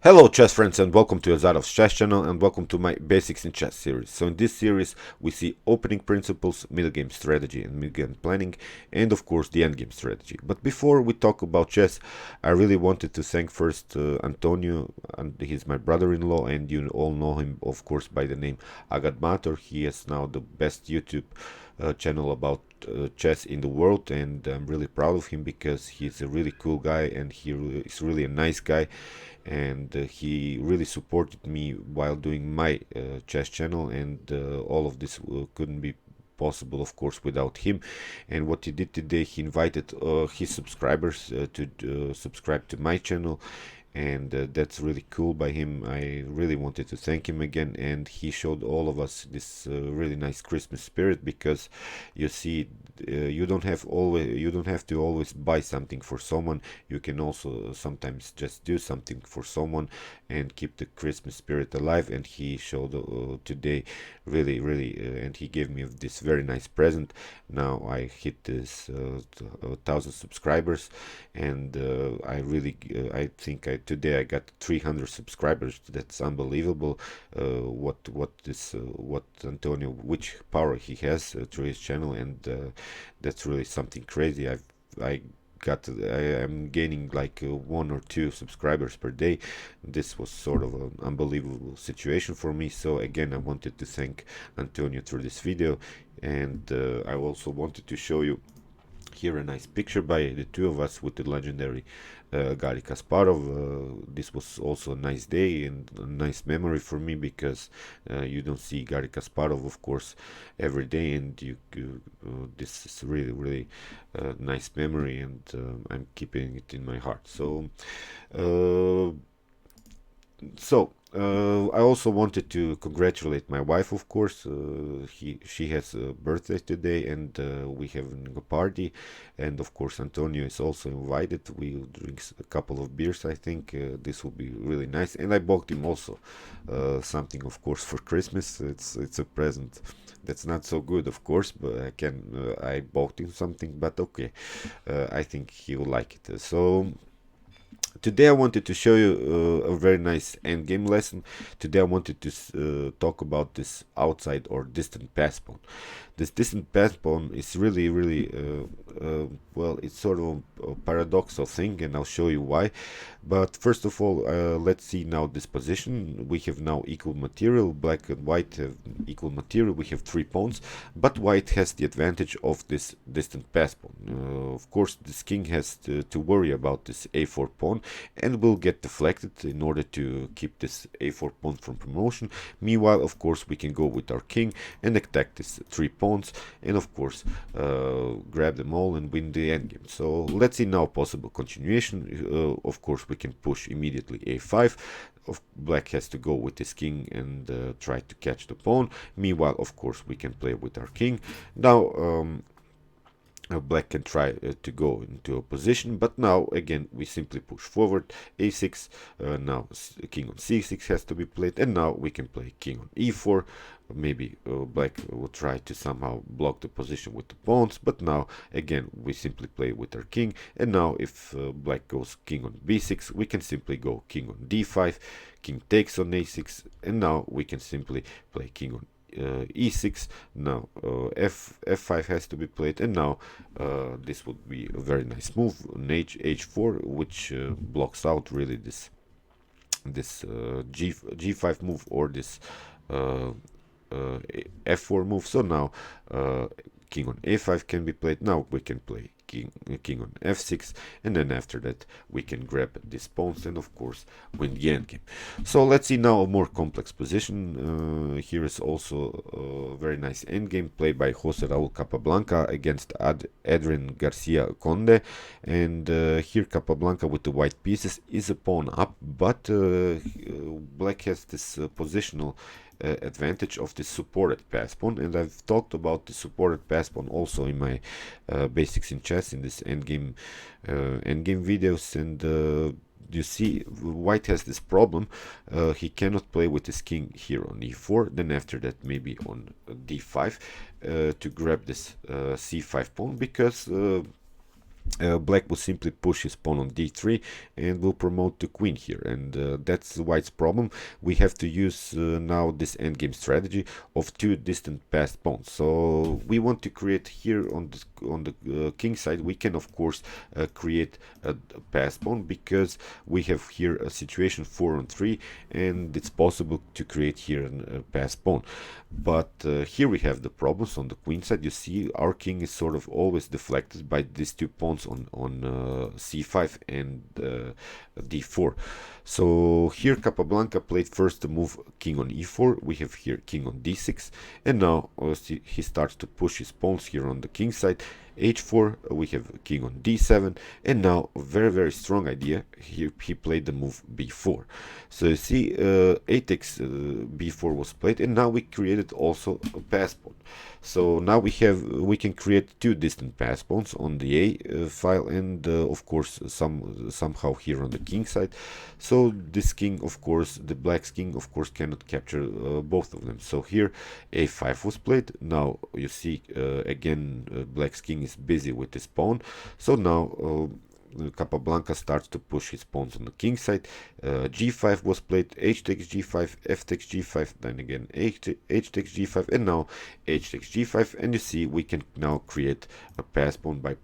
Hello chess friends and welcome to Azarov's chess channel and welcome to my Basics in Chess series. So in this series we see opening principles, middle game strategy and mid game planning, and of course the endgame strategy. But before we talk about chess, I really wanted to thank first Antonio, and he's my brother-in-law, and you all know him of course by the name AGAD. He is now the best YouTube channel about chess in the world, and I'm really proud of him because he's a really cool guy and is really a nice guy, and he really supported me while doing my chess channel, and all of this couldn't be possible of course without him. And what he did today, he invited his subscribers to subscribe to my channel, and that's really cool by him. I really wanted to thank him again, and he showed all of us this really nice Christmas spirit, because you see, you don't have to always buy something for someone. You can also sometimes just do something for someone and keep the Christmas spirit alive. And he showed today and he gave me this very nice present. Now I hit this 1,000 subscribers, and I think today I got 300 subscribers. That's unbelievable. What Antonio, which power he has through his channel, and that's really something crazy. I I'm gaining like 1 or 2 subscribers per day. This was sort of an unbelievable situation for me. So again, I wanted to thank Antonio through this video, and I also wanted to show you here a nice picture by the two of us with the legendary Garry Kasparov. This was also a nice day and a nice memory for me, because you don't see Garry Kasparov, of course, every day, and this is really nice memory, and I'm keeping it in my heart. Uh, I also wanted to congratulate my wife, of course. She has a birthday today, and we having a party. And of course, Antonio is also invited. We'll drink a couple of beers. I think this will be really nice. And I bought him also something, of course, for Christmas. It's a present that's not so good, of course, but I bought him something. But okay, I think he will like it. So. Today I wanted to show you a very nice endgame lesson. Today I wanted to talk about this outside or distant pass pawn. This distant pass pawn is really well, it's sort of a paradoxical thing, and I'll show you why. But first of all, let's see now this position. We have now equal material. Black and white have equal material. We have 3 pawns, but white has the advantage of this distant pass pawn. Of course, this king has to worry about this a4 pawn, and will get deflected in order to keep this a4 pawn from promotion. Meanwhile, of course, we can go with our king and attack this 3 pawns, and of course grab them all and win the endgame. So let's see now possible continuation. Of course, we can push immediately a5. Black has to go with his king and try to catch the pawn. Meanwhile, of course, we can play with our king. Now Black can try to go into a position, but now again we simply push forward a6. Now king on c6 has to be played, and now we can play king on e4. Maybe Black will try to somehow block the position with the pawns, but now again we simply play with our king. And now if Black goes king on b6, we can simply go king on d5, king takes on a6, and now we can simply play king on e6. Now f5 has to be played, and now this would be a very nice move on h4, which blocks out really this g5 move, or this uh, f4 move. So now king on a5 can be played. Now we can play king on f6, and then after that we can grab these pawns and of course win the endgame. So let's see now a more complex position. Here is also a very nice endgame played by Jose Raul Capablanca against Adrian Garcia Conde, and here Capablanca with the white pieces is a pawn up, but Black has this positional advantage of the supported pass pawn, and I've talked about the supported pass pawn also in my basics in chess in this endgame videos. And you see, white has this problem. He cannot play with his king here on e4, then after that maybe on d5 to grab this c5 pawn, because black will simply push his pawn on d3 and will promote the queen here, and that's white's problem. We have to use now this endgame strategy of two distant passed pawns. So we want to create here on the king side. We can of course create a passed pawn because we have here a situation 4 on 3, and it's possible to create here a passed pawn. But here we have the problems on the queen side. You see our king is sort of always deflected by these two pawns on c5 and d4. So here Capablanca played first the move king on e4. We have here king on d6, and now he starts to push his pawns here on the king side. h4, we have king on d7, and now a very strong idea. Here he played the move b4. So you see 8x b4 was played, and now we created also a pass pawn. So now we can create two distant pass pawns on the A file, and of course somehow here on the king side. So this king, of course, the black's king, of course, cannot capture both of them. So here a5 was played. Now you see again black's king is busy with this pawn. So now Capablanca starts to push his pawns on the king side. G5 was played, h takes g5, f takes g5, then again h takes g5, and now h takes g5. And you see we can now create a pass pawn by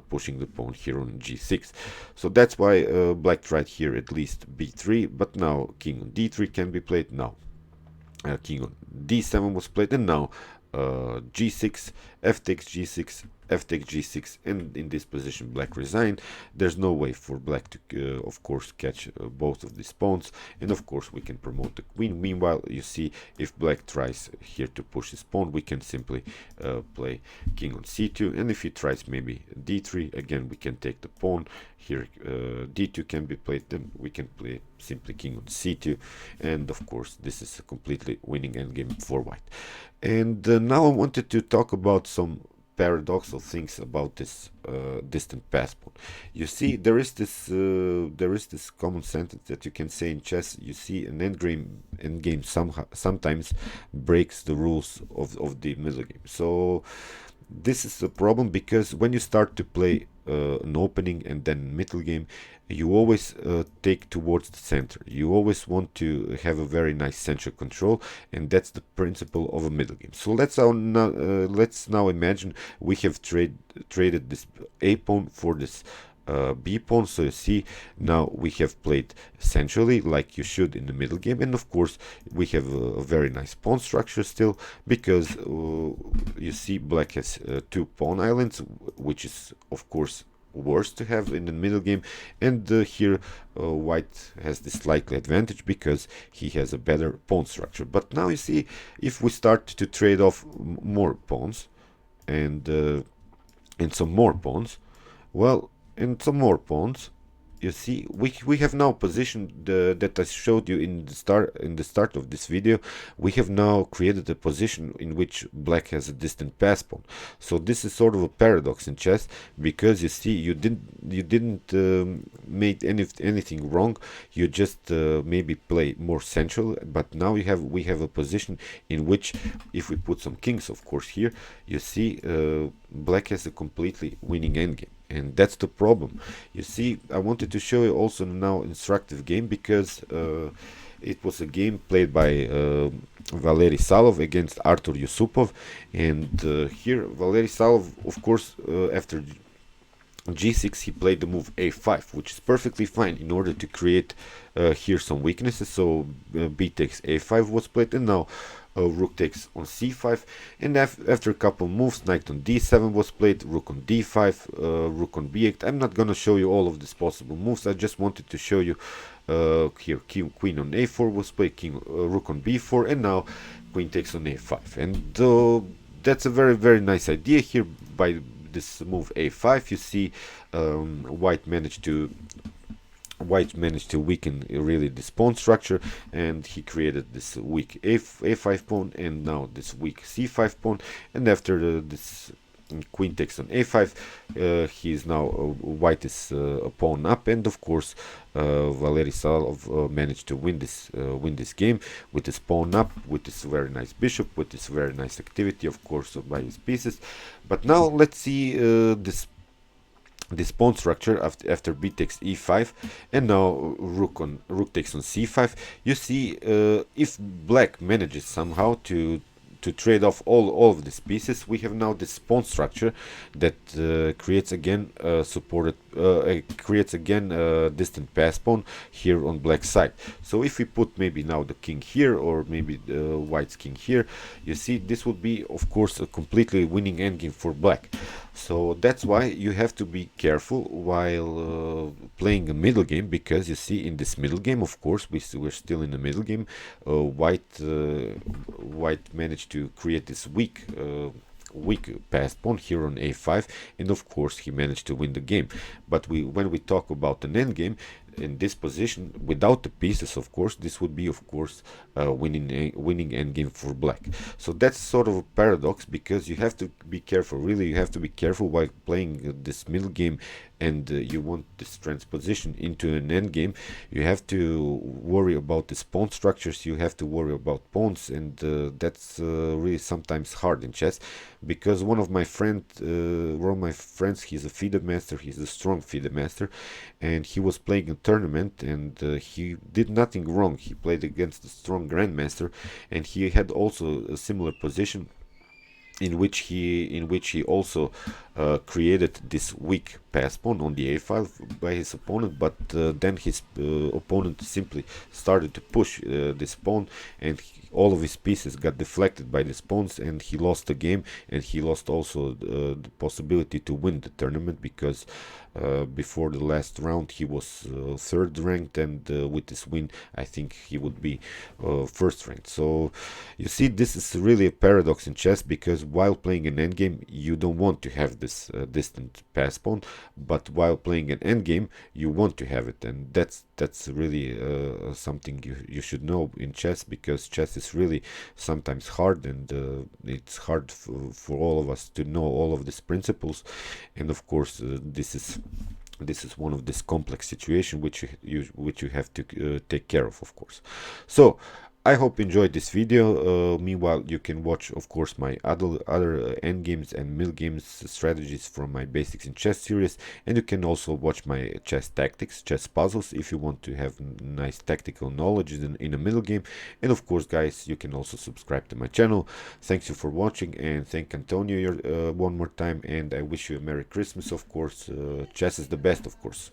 pushing the pawn here on g6. So that's why black tried here at least b3, but now king on d3 can be played. Now king on d7 was played, and now g6, f takes g6, f takes g6, and in this position black resigned. There's no way for black to of course catch both of these pawns, and of course we can promote the queen. Meanwhile, you see if black tries here to push his pawn, we can simply play king on c2, and if he tries maybe d3, again we can take the pawn here. D2 can be played, then we can play simply king on c2, and of course this is a completely winning endgame for white. And now I wanted to talk about some paradoxal things about this distant pass pawn. You see, there is this common sentence that you can say in chess. You see, an endgame sometimes breaks the rules of the middle game. So this is a problem because when you start to play an opening and then middle game, you always take towards the center. You always want to have a very nice central control, and that's the principle of a middle game. So let's now imagine we have traded this a pawn for this b pawn. So you see, now we have played centrally like you should in the middle game, and of course we have a very nice pawn structure still, because you see black has two pawn islands, which is of course worse to have in the middle game, and here white has this slightly advantage because he has a better pawn structure. But now you see, if we start to trade off more pawns and some more pawns, well, and some more pawns, you see we have now positioned that I showed you in the start of this video. We have now created a position in which black has a distant pass pawn. So this is sort of a paradox in chess, because you see you didn't make anything wrong. You just maybe play more central, but now we have a position in which, if we put some kings of course here, you see black has a completely winning endgame. And that's the problem. You see, I wanted to show you also now instructive game, because it was a game played by Valery Salov against Artur Yusupov, and here Valery Salov, of course, after g6 he played the move a5, which is perfectly fine in order to create here some weaknesses. So b takes a5 was played, and now rook takes on c5, and after a couple moves, knight on d7 was played, rook on d5, rook on b8. I'm not gonna show you all of these possible moves. I just wanted to show you here queen on a4 was played, rook on b4, and now queen takes on a5. And that's a very nice idea here by this move a5. You see, white managed to weaken really this pawn structure, and he created this weak a5 pawn, and now this weak c5 pawn. And after this queen takes on a5, he is now white is a pawn up, and of course Valery Salov managed to win this game with this pawn up, with this very nice bishop, with this very nice activity of course by his pieces. But now let's see this this pawn structure after b takes e5, and now rook takes on c5. You see, if black manages somehow to trade off all of these pieces, we have now this pawn structure that creates again distant pass pawn here on black side. So if we put maybe now the king here, or maybe the white's king here, you see this would be of course a completely winning endgame for black. So that's why you have to be careful while playing a middle game, because you see in this middle game, of course, we're still in the middle game. White managed to create this weak pass pawn here on a5, and of course he managed to win the game. But when we talk about an end game in this position without the pieces, of course this would be of course winning endgame for black. So that's sort of a paradox, because you have to be careful, really you have to be careful while playing this middle game, and you want this transposition into an endgame. You have to worry about these pawn structures, you have to worry about pawns, and that's really sometimes hard in chess, because one of my friends, he's a FIDE master, he's a strong FIDE master, and he was playing a tournament, and he did nothing wrong. He played against a strong grandmaster, and he had also a similar position in which he also created this weak pass pawn on the a file by his opponent, but then his opponent simply started to push this pawn, and all of his pieces got deflected by these pawns, and he lost the game, and he lost also the possibility to win the tournament, because before the last round he was third ranked, and with this win I think he would be first ranked. So you see, this is really a paradox in chess, because while playing an endgame you don't want to have this distant pass pawn, but while playing an endgame you want to have it, and that's really something you should know in chess, because chess is really sometimes hard, and it's hard for all of us to know all of these principles, and of course this is one of this complex situation which you have to take care of course. So I hope you enjoyed this video. Meanwhile, you can watch, of course, my other end games and middle games strategies from my Basics in Chess series, and you can also watch my chess tactics, chess puzzles, if you want to have nice tactical knowledge in a middle game. And of course, guys, you can also subscribe to my channel. Thanks you for watching, and thank Antonio one more time, and I wish you a Merry Christmas, of course. Chess is the best, of course.